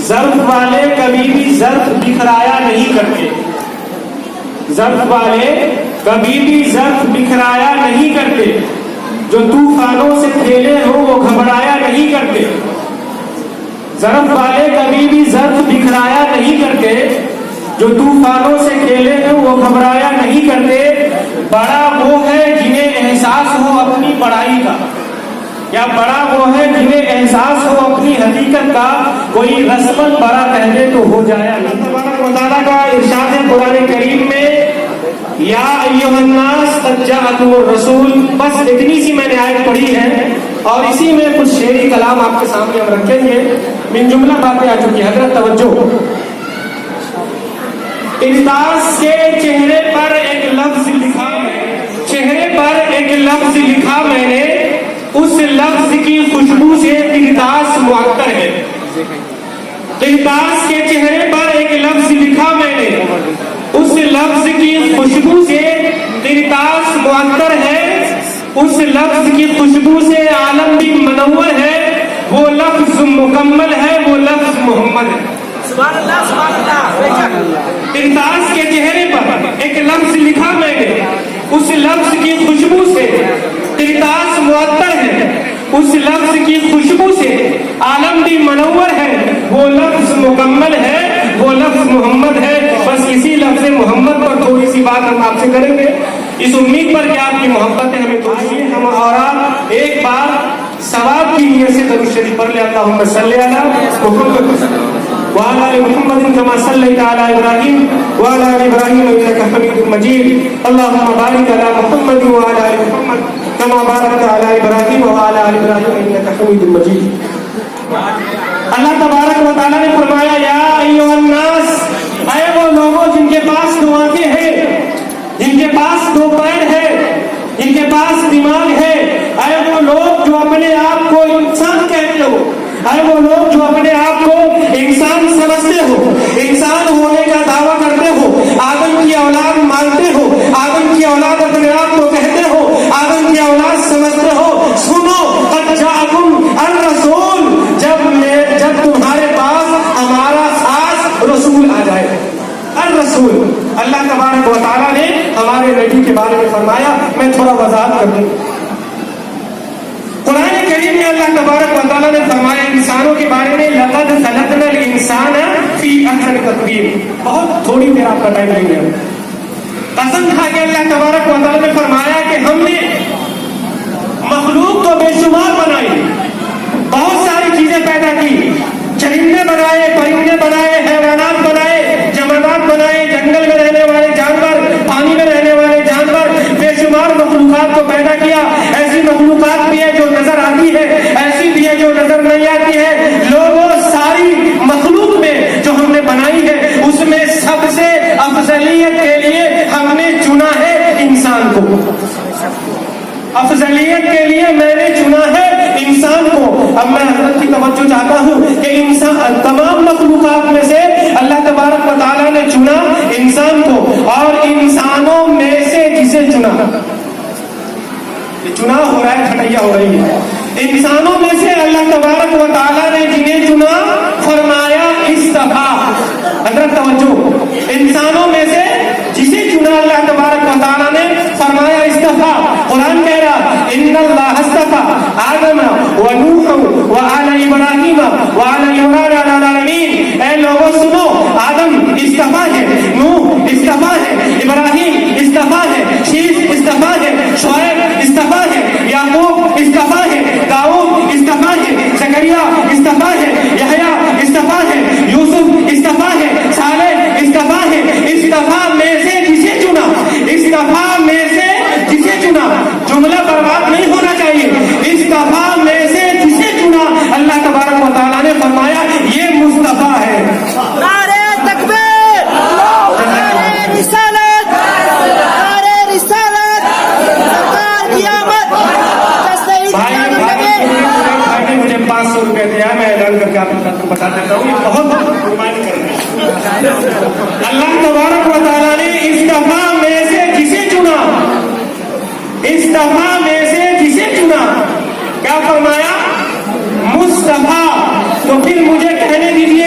ظرف والے کبھی بھی ظرف بکھرایا نہیں کرتے، ظرف والے کبھی بھی ظرف بکھرایا نہیں کرتے، جو طوفانوں سے کھیلے ہو وہ گھبرایا نہیں کرتے، ظرف والے کبھی بھی ظرف بکھرایا نہیں کرتے، جو طوفانوں سے کھیلے ہو وہ گھبرایا نہیں کرتے، بڑا وہ ہے جنہیں احساس ہو اپنی بڑائی کا، یا بڑا وہ ہے جنہیں احساس ہو اپنی حقیقت کا، کوئی رسمن بڑا کہہ دے تو ہو جائے۔ اللہ تبارک و تعالیٰ کا ارشاد ہے قرآن کریم میں، یا ایھا الناس قد جاءکم الرسول، بس اتنی سی میں نے آیت پڑھی ہے اور اسی میں کچھ شعری کلام آپ کے سامنے ہم رکھیں گے، من جملہ باتیں آ چکی ہیں۔ حضرت توجہ، ارتاس کے چہرے پر ایک لفظ لکھا، چہرے پر ایک لفظ لکھا میں نے، اس لفظ کی خوشبو سے ارتاس معطر ہے۔ ارتاس کے چہرے پر ایک لفظ لکھا میں نے، اس لفظ کی خوشبو سے ارتاس معطر ہے، اس لفظ کی خوشبو سے عالم بھی منور ہے، وہ لفظ مکمل ہے، وہ لفظ محمد ہے۔ سبحان اللہ سبحان اللہ۔ ارتاس کے چہرے پر ایک لفظ لکھا میں نے، اس لفظ کی خوشبو سے ارتاس معطر ہے، اس لفظ کی خوشبو سے عالم بھی منور ہے، وہ لفظ مکمل ہے، وہ لفظ محمد ہے۔ بس اسی لفظ محمد پر تھوڑی سی بات ہم آپ سے کریں گے، اس امید پر کہ آپ کی محبت ہے ہمیں توڑی ہے۔ ہم اور آپ ایک بار ثواب کی نیت سے درود شریف پڑھ لیں، اللہم صلی علی محمد وعلى آل محمد كما صليت على إبراهيم وعلى آل إبراهيم إنك حميد مجيد، اللهم بارك على محمد وعلى آل محمد كما باركت على إبراهيم وعلى آل إبراهيم إنك حميد مجيد۔ اللہ تبارک و تعالیٰ نے فرمایا، یا ایھا الناس، اے وہ لوگوں جن کے پاس دو آنکھیں ہیں، جن کے پاس دو پیر ہیں، جن کے پاس دماغ ہے، اے وہ لوگ جو اپنے آپ کو انسان کہتے ہو، اے وہ لوگ جو اپنے آپ کو انسان سمجھتے ہو، انسان ہونے کا دعویٰ کرتے ہو، آدم کی اولاد مانتے ہو، آدم کی اولاد اپنے آپ کو کہتے ہو، آدم کی اولاد سمجھتے ہو، سنو، قد جاءکم الرسول، جب تمہارے پاس ہمارا خاص رسول آ جائے۔ الرسول، اللہ تبارک و تعالیٰ نے ہمارے نبی کے بارے میں فرمایا، میں تھوڑا وضاحت کر دوں۔ قرآن کریم میں اللہ تبارک و تعالیٰ نے فرمایا انسانوں کے بارے میں، لقد خلقنا الانسان فی احسن تقویم، بہت تھوڑی دیر آپ کا ٹائم لیں گے۔ قسم کھا کے اللہ تبارک و تعالیٰ نے فرمایا کہ ہم نے مخلوق کو بے شمار بنائی، بہت ساری چیزیں پیدا کی، چرندے بنائے، پرندے بنائے، حیوانات بنائے، جمادات بنائے، جنگل میں رہنے والے جانور، پانی میں رہنے والے جانور، بے شمار مخلوقات کو پیدا کیا۔ ایسی مخلوقات بھی ہے جو نظر آتی ہے، ایسی بھی ہے جو نظر نہیں آتی ہے۔ لوگوں، ساری مخلوق میں جو ہم نے بنائی ہے اس میں سب سے افضلیت کے لیے ہم نے چنا ہے انسان کو، افضلیت کے لیے میں نے چنا ہے انسان کو۔ اب میں حضرت کی توجہ چاہتا ہوں کہ انسان، تمام مخلوقات میں سے اللہ تبارک و تعالیٰ نے چنا انسان کو، اور انسانوں میں سے جسے چنا ہو رہا ہے، کھٹیا ہو رہی ہے، انسانوں میں سے اللہ تبارک و تعالیٰ نے جنہیں چنا فرمایا اصطفیٰ۔ حضرت توجہ، انسانوں میں سے جسے چنا اللہ تبارک و تعالیٰ نے فرمایا اصطفیٰ۔ قرآن کہہ رہا، ان اللہ اصطفیٰ آدم ونوح وآل ابراہیم وآل عمران علی العالمین۔ اے لوگوں سنو، آدم اصطفیٰ ہے، نوح اصطفیٰ ہے، ابراہیم اصطفیٰ ہے، شیش اصطفیٰ ہے، شعیب اصطفیٰ ہے، یعقوب اصطفیٰ ہے، داؤد اصطفیٰ ہے، زکریا اصطفیٰ ہے، یحییٰ اصطفیٰ ہے، یوسف اصطفیٰ ہے، صالح اصطفیٰ ہے۔ اصطفیٰ میں سے جسے چنا، اصطفیٰ میں سے جسے چنا، جملہ برباد نہیں ہونا چاہیے، اصطفیٰ میں سے جسے چنا اللہ تبارک و تعالیٰ نے فرمایا یہ مصطفیٰ ہے۔ نعرہ تکبیر، نعرہ رسالت، نعرہ رسالت، سرکار کی آمد، بھائی مجھے 500 روپے دیا، میں اعلان کر کے آپ کو بتا دیتا ہوں، یہ بہت قربانی کر رہے ہیں۔ اللہ تبارک و تعالیٰ نے اصطفیٰ میں سے جسے چنا، اصطفیٰ میں سے جسے چنا، کیا فرمایا؟ مصطفیٰ۔ تو پھر مجھے کہنے دیجیے